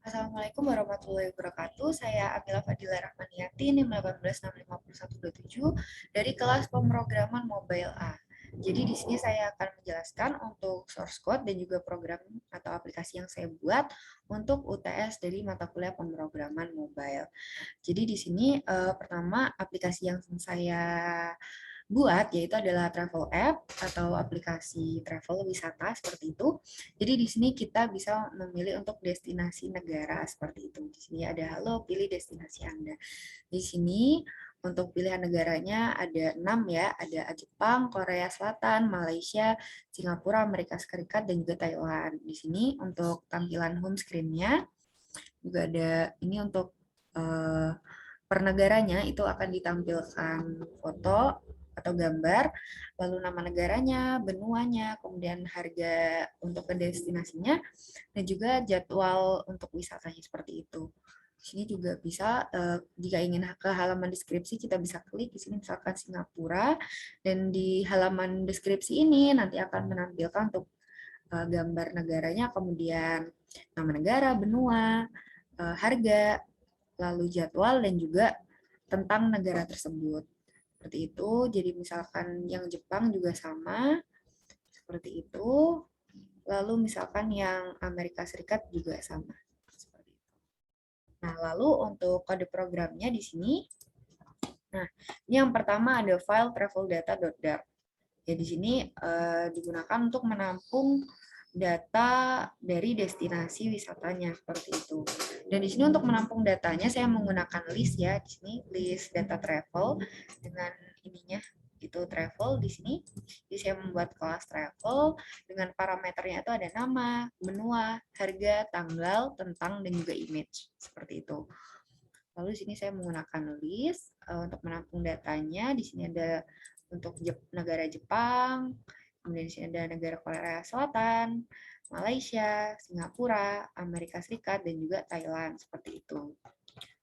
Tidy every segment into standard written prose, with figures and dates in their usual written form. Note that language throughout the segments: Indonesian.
Assalamualaikum warahmatullahi wabarakatuh. Saya Amila Fadila Rahmaniati, NIM 1865127 dari kelas pemrograman Mobile A. Jadi di sini saya akan menjelaskan untuk source code dan juga program atau aplikasi yang saya buat untuk UTS dari mata kuliah pemrograman mobile. Jadi di sini pertama aplikasi yang saya buat yaitu adalah travel app atau aplikasi travel wisata seperti itu. Jadi di sini kita bisa memilih untuk destinasi negara seperti itu. Di sini ada halo, pilih destinasi Anda. Di sini untuk pilihan negaranya ada 6 ya, ada Jepang, Korea Selatan, Malaysia, Singapura, Amerika Serikat, dan juga Thailand. Di sini untuk tampilan home screen-nya juga ada ini untuk per negaranya itu akan ditampilkan foto atau gambar, lalu nama negaranya, benuanya, kemudian harga untuk ke destinasinya, dan juga jadwal untuk wisatanya seperti itu. Di sini juga bisa, jika ingin ke halaman deskripsi, kita bisa klik di sini misalkan Singapura, dan di halaman deskripsi ini nanti akan menampilkan untuk gambar negaranya, kemudian nama negara, benua, harga, lalu jadwal, dan juga tentang negara tersebut. Seperti itu. Jadi misalkan yang Jepang juga sama, seperti itu. Lalu misalkan yang Amerika Serikat juga sama. Seperti itu. Nah, lalu untuk kode programnya di sini, nah, ini yang pertama ada file traveldata.dart. Ya, di sini digunakan untuk menampung data dari destinasi wisatanya seperti itu. Dan di sini untuk menampung datanya saya menggunakan list ya. Di sini list data travel dengan ininya itu travel di sini. Jadi saya membuat kelas travel dengan parameternya itu ada nama, benua, harga, tanggal, tentang, dan juga image seperti itu. Lalu di sini saya menggunakan list untuk menampung datanya. Di sini ada untuk negara Jepang, kemudian di sini ada negara Korea Selatan, Malaysia, Singapura, Amerika Serikat, dan juga Thailand seperti itu.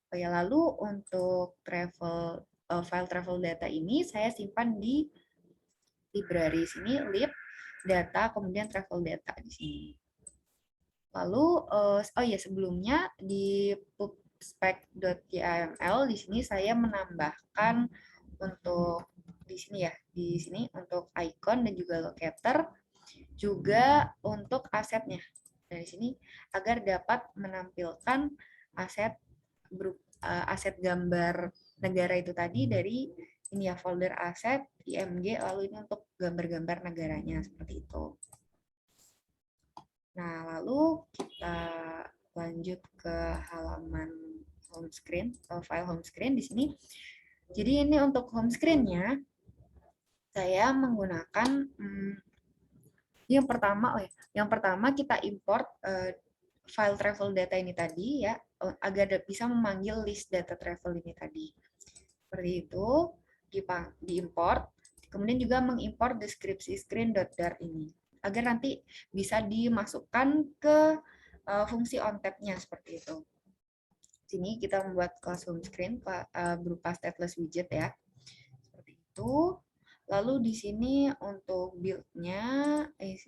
Oh ya, lalu untuk file travel data ini saya simpan di library sini, lib data, kemudian travel data di sini. Lalu, oh ya sebelumnya di pubspec.yml di sini saya menambahkan untuk di sini ya, di sini untuk icon dan juga locator, juga untuk asetnya. Dari sini agar dapat menampilkan aset aset gambar negara itu tadi dari ini ya folder aset IMG, lalu ini untuk gambar-gambar negaranya seperti itu. Nah, lalu kita lanjut ke halaman home screen, file home screen di sini. Jadi ini untuk home screen-nya, saya menggunakan yang pertama, yang pertama kita import file travel data ini tadi ya, agar bisa memanggil list data travel ini tadi. Seperti itu, diimport. Kemudian juga mengimport deskripsi screen.dart ini agar nanti bisa dimasukkan ke fungsi on-tab-nya seperti itu. Sini kita membuat kelas home screen berupa stateless widget ya. Seperti itu. Lalu di sini untuk build-nya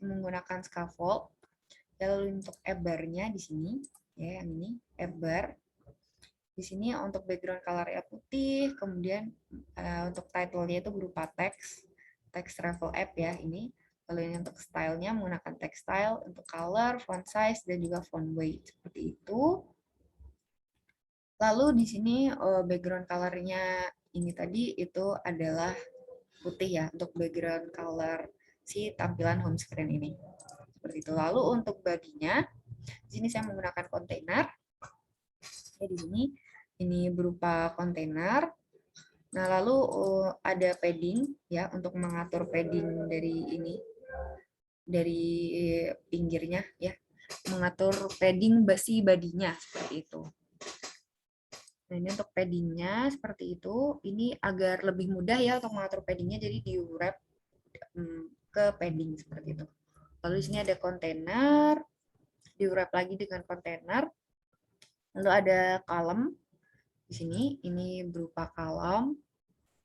menggunakan scaffold. Lalu untuk app bar-nya di sini ya, yang ini app bar. Di sini untuk background color-nya putih, kemudian untuk title-nya itu berupa teks travel app ya ini. Lalu ini untuk style-nya menggunakan text style, untuk color, font size, dan juga font weight. Seperti itu. Lalu di sini background color-nya ini tadi itu adalah putih ya, untuk background color si tampilan home screen ini. Seperti itu. Lalu untuk body-nya, di sini saya menggunakan kontainer. Ya, di sini ini berupa kontainer. Nah, lalu ada padding ya untuk mengatur padding dari ini dari pinggirnya ya. Mengatur padding besi badinya seperti itu. Nah, ini untuk paddingnya seperti itu. Ini agar lebih mudah ya untuk mengatur paddingnya, jadi di wrap ke padding seperti itu. Lalu di sini ada kontainer, di wrap lagi dengan kontainer. Lalu ada kolom di sini, ini berupa kolom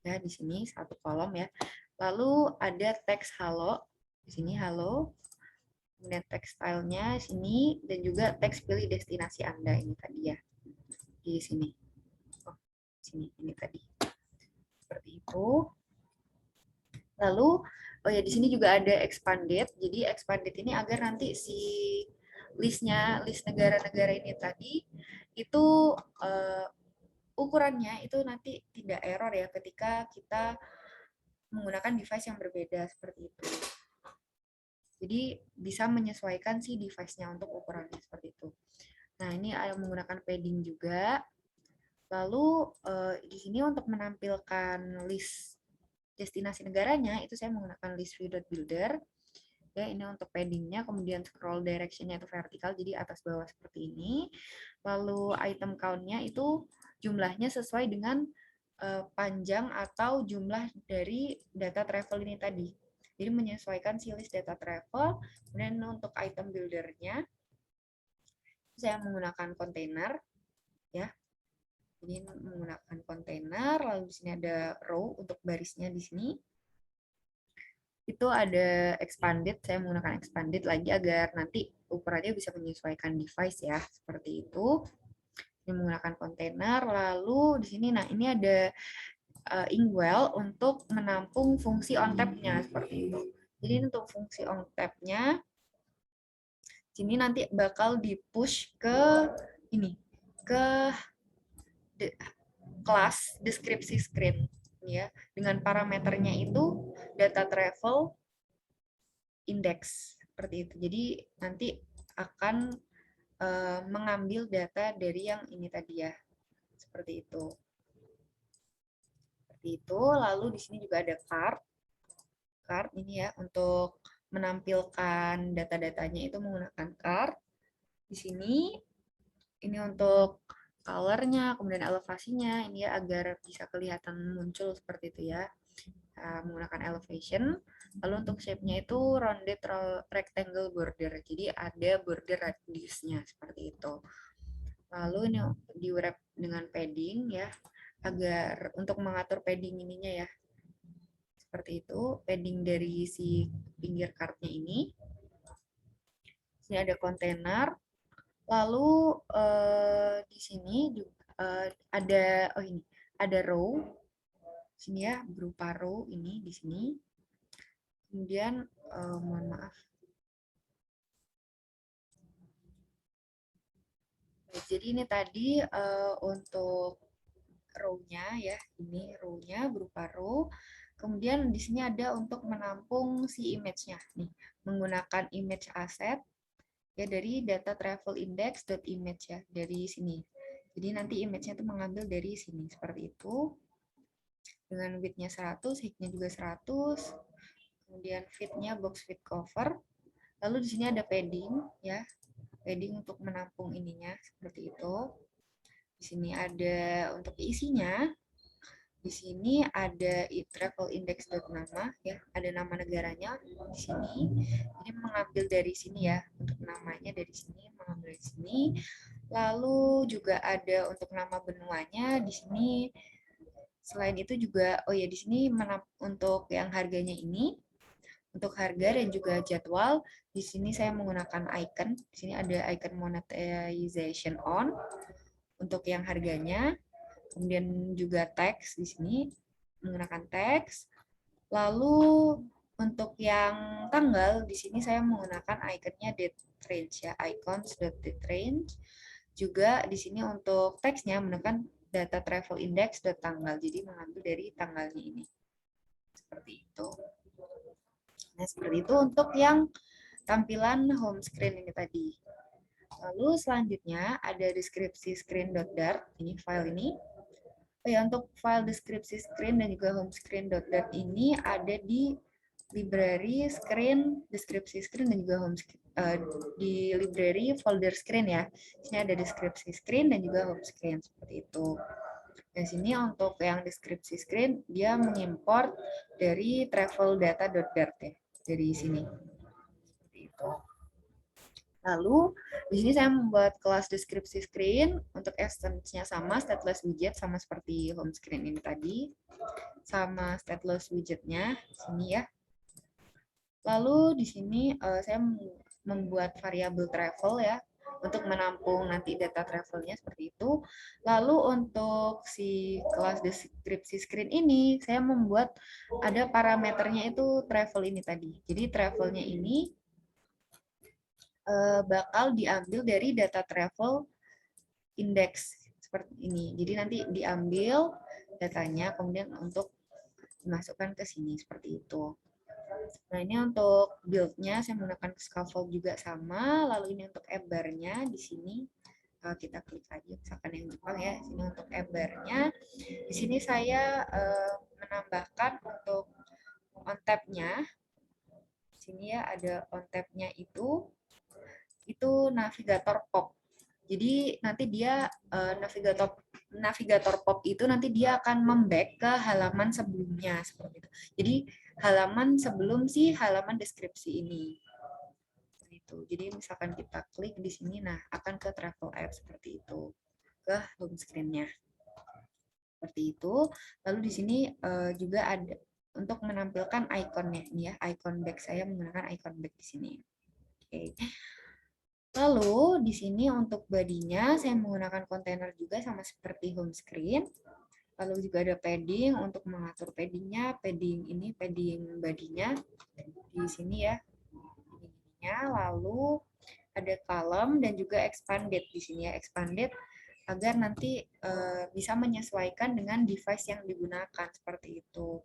ya, di sini satu kolom ya. Lalu ada teks halo di sini halo. kemudian teks stylenya sini, dan juga teks pilih destinasi Anda ini tadi ya, di sini. Oh, sini, ini tadi. Seperti itu. Lalu, oh ya di sini juga ada expanded. Jadi expanded ini agar nanti si list negara-negara ini tadi itu ukurannya itu nanti tidak error ya ketika kita menggunakan device yang berbeda seperti itu. Jadi bisa menyesuaikan si device-nya untuk ukurannya seperti itu. Nah, ini ada menggunakan padding juga. Lalu di sini untuk menampilkan list destinasi negaranya itu saya menggunakan list view.builder. Ya, ini untuk paddingnya, kemudian scroll direction-nya itu vertikal, jadi atas bawah seperti ini. Lalu item count-nya itu jumlahnya sesuai dengan panjang atau jumlah dari data travel ini tadi. Jadi menyesuaikan si list data travel. Kemudian untuk item builder-nya, saya menggunakan kontainer, ya. Jadi menggunakan kontainer, lalu di sini ada row untuk barisnya di sini. Itu ada expanded, saya menggunakan expanded lagi agar nanti ukurannya bisa menyesuaikan device ya, seperti itu. Ini menggunakan kontainer, lalu di sini, nah ini ada Inkwell untuk menampung fungsi on tab-nya seperti itu. Jadi untuk fungsi on tab-nya, sini nanti bakal di-push ke ini, ke kelas deskripsi screen ya, dengan parameternya itu data travel index seperti itu. Jadi nanti akan mengambil data dari yang ini tadi ya. Seperti itu. Seperti itu. Lalu di sini juga ada card. Card ini ya untuk menampilkan data-datanya itu menggunakan card. Di sini ini untuk color-nya, kemudian elevasinya ini ya agar bisa kelihatan muncul seperti itu ya. Menggunakan elevation. Lalu untuk shape-nya itu rounded rectangle border. Jadi ada border radiusnya seperti itu. Lalu ini di wrap dengan padding ya, agar untuk mengatur padding ininya ya. Seperti itu, padding dari si pinggir cardnya ini. Sini ada kontainer. Lalu di sini juga ada ini, ada row. Sini ya, berupa row ini di sini. Kemudian mohon maaf. Jadi ini tadi untuk row-nya ya, ini row-nya berupa row. Kemudian di sini ada untuk menampung si image-nya nih, menggunakan image asset ya dari data travel index.image ya dari sini. Jadi nanti image-nya itu mengambil dari sini seperti itu. Dengan width-nya 100, height-nya juga 100. Kemudian fit-nya box fit cover. Lalu di sini ada padding ya. Padding untuk menampung ininya seperti itu. Di sini ada untuk isinya. Di sini ada travel index nama ya, ada nama negaranya di sini. Jadi mengambil dari sini ya, untuk namanya dari sini, mengambil dari sini. Lalu juga ada untuk nama benuanya di sini. Selain itu juga, oh ya di sini untuk yang harganya ini, untuk harga dan juga jadwal, di sini saya menggunakan icon. Di sini ada icon monetization on untuk yang harganya. Kemudian juga teks di sini menggunakan teks. Lalu untuk yang tanggal di sini saya menggunakan ikonnya date range ya, icons.date range. Juga di sini untuk teksnya menggunakan data travel index tanggal. Jadi mengambil dari tanggalnya ini. Seperti itu. Nah, seperti itu untuk yang tampilan home screen ini tadi. Lalu selanjutnya ada deskripsi screen.dart, ini file ini. Oh ya, untuk file deskripsi screen dan juga home screen.dart ini ada di library screen, deskripsi screen dan juga home screen. Di library folder screen ya. Sini ada deskripsi screen dan juga home screen seperti itu. Dan sini untuk yang deskripsi screen dia mengimport dari travel-data.dart ya, dari sini. Seperti itu. Lalu di sini saya membuat kelas deskripsi screen untuk extension-nya sama, stateless widget sama seperti home screen ini tadi, sama stateless widget-nya sini ya. Lalu di sini saya membuat variabel travel ya, untuk menampung nanti data travelnya seperti itu. Lalu untuk si kelas deskripsi screen ini, saya membuat ada parameternya itu travel ini tadi. Jadi travelnya ini bakal diambil dari data travel index seperti ini. Jadi nanti diambil datanya, kemudian untuk dimasukkan ke sini seperti itu. Nah, ini untuk build-nya saya menggunakan scaffold juga sama. Lalu ini untuk app-bar-nya di sini kita klik aja misalkan yang Jepang ya. Sini untuk app-bar-nya. Di sini saya menambahkan untuk on tab-nya. Sini ya ada on tab-nya itu navigator pop. Jadi nanti dia navigator pop itu nanti dia akan memback ke halaman sebelumnya seperti itu. Jadi halaman sebelum si halaman deskripsi ini. Itu. Jadi misalkan kita klik di sini, nah akan ke travel app seperti itu, ke home screen-nya. Seperti itu. Lalu di sini juga ada untuk menampilkan ikonnya ini ya, icon back, saya menggunakan icon back di sini. Oke. Lalu di sini untuk bodinya saya menggunakan kontainer juga sama seperti home screen. Lalu juga ada padding untuk mengatur paddingnya, padding ini padding bodinya di sini ya. Lalu ada column dan juga expanded di sini ya, expanded agar nanti bisa menyesuaikan dengan device yang digunakan seperti itu.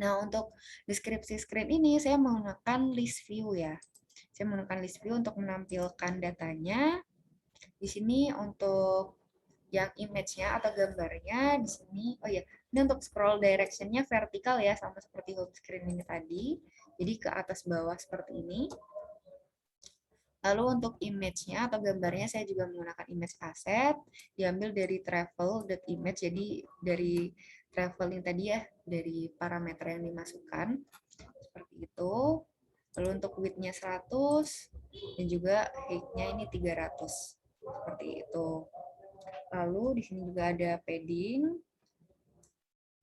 Nah, untuk deskripsi screen ini saya menggunakan list view ya. Saya menggunakan list view untuk menampilkan datanya. Di sini untuk yang image-nya atau gambarnya di sini, oh ya, ini untuk scroll direction-nya vertikal ya, sama seperti home screen ini tadi. Jadi ke atas bawah seperti ini. Lalu untuk image-nya atau gambarnya saya juga menggunakan image asset, diambil dari travel.image, jadi dari traveling tadi ya, dari parameter yang dimasukkan, seperti itu. Lalu untuk width-nya 100, dan juga height-nya ini 300, seperti itu. Lalu di sini juga ada padding.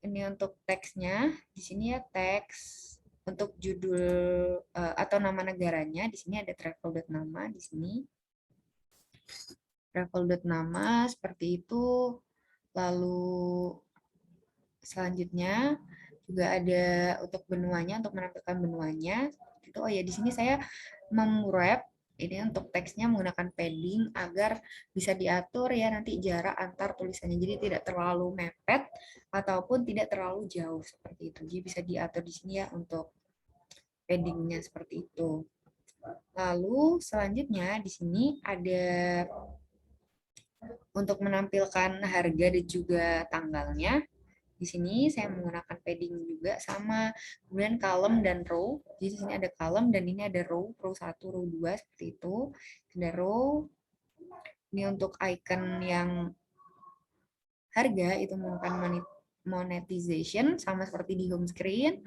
Ini untuk teksnya, di sini ya teks. Untuk judul atau nama negaranya, di sini ada travel.nama di sini. Travel.nama seperti itu. Lalu selanjutnya juga ada untuk benuanya, untuk menampilkan benuanya. Itu oh ya di sini saya memwrap ini untuk teksnya menggunakan padding agar bisa diatur ya nanti jarak antar tulisannya. Jadi tidak terlalu mepet ataupun tidak terlalu jauh seperti itu. Jadi bisa diatur di sini ya untuk paddingnya seperti itu. Lalu selanjutnya di sini ada untuk menampilkan harga dan juga tanggalnya. Di sini saya menggunakan padding juga sama, kemudian column dan row. Jadi di sini ada column dan ini ada row 1, row 2 seperti itu. Ada row. Ini untuk icon yang harga itu menggunakan monetization sama seperti di home screen.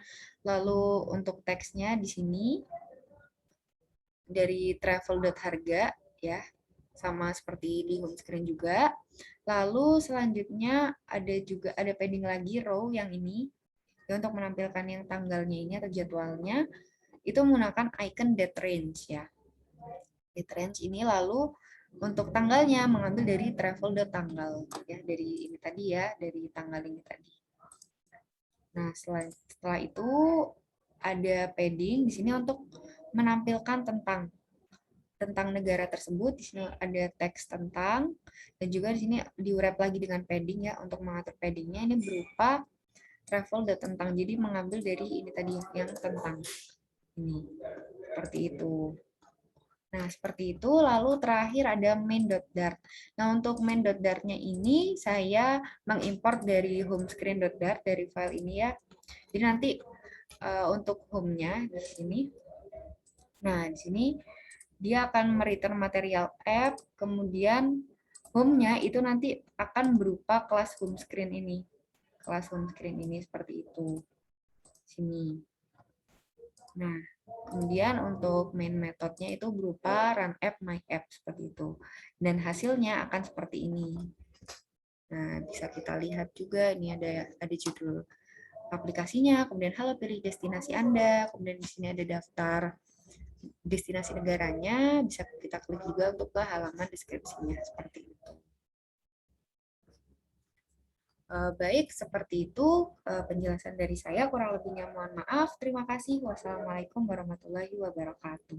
Lalu untuk teksnya di sini dari travel.harga ya, sama seperti di home screen juga. Lalu selanjutnya ada padding lagi row yang ini ya, untuk menampilkan yang tanggalnya ini atau jadwalnya itu menggunakan icon date range ya. Date range ini lalu untuk tanggalnya mengambil dari travel.tanggal ya, dari ini tadi ya, dari tanggal ini tadi. Nah, setelah itu ada padding di sini untuk menampilkan tentang negara tersebut. Di sini ada teks tentang, dan juga di sini di-wrap lagi dengan padding ya, untuk mengatur paddingnya ini berupa travel tentang, jadi mengambil dari ini tadi yang tentang ini seperti itu. Nah seperti itu. Lalu terakhir ada main.dart. Nah untuk main.dart-nya ini saya mengimport dari homescreen.dart dari file ini ya. Jadi nanti untuk home-nya di sini. Nah di sini dia akan mereturn material app, kemudian home-nya itu nanti akan berupa kelas home screen ini. Kelas home screen ini seperti itu. Sini. Nah, kemudian untuk main metodenya itu berupa run app my app seperti itu. Dan hasilnya akan seperti ini. Nah, bisa kita lihat juga ini ada judul aplikasinya, kemudian halo pilih destinasi Anda, kemudian di sini ada daftar destinasi negaranya, bisa kita klik juga untuk ke halaman deskripsinya, seperti itu. Baik, seperti itu penjelasan dari saya. Kurang lebihnya mohon maaf. Terima kasih. Wassalamualaikum warahmatullahi wabarakatuh.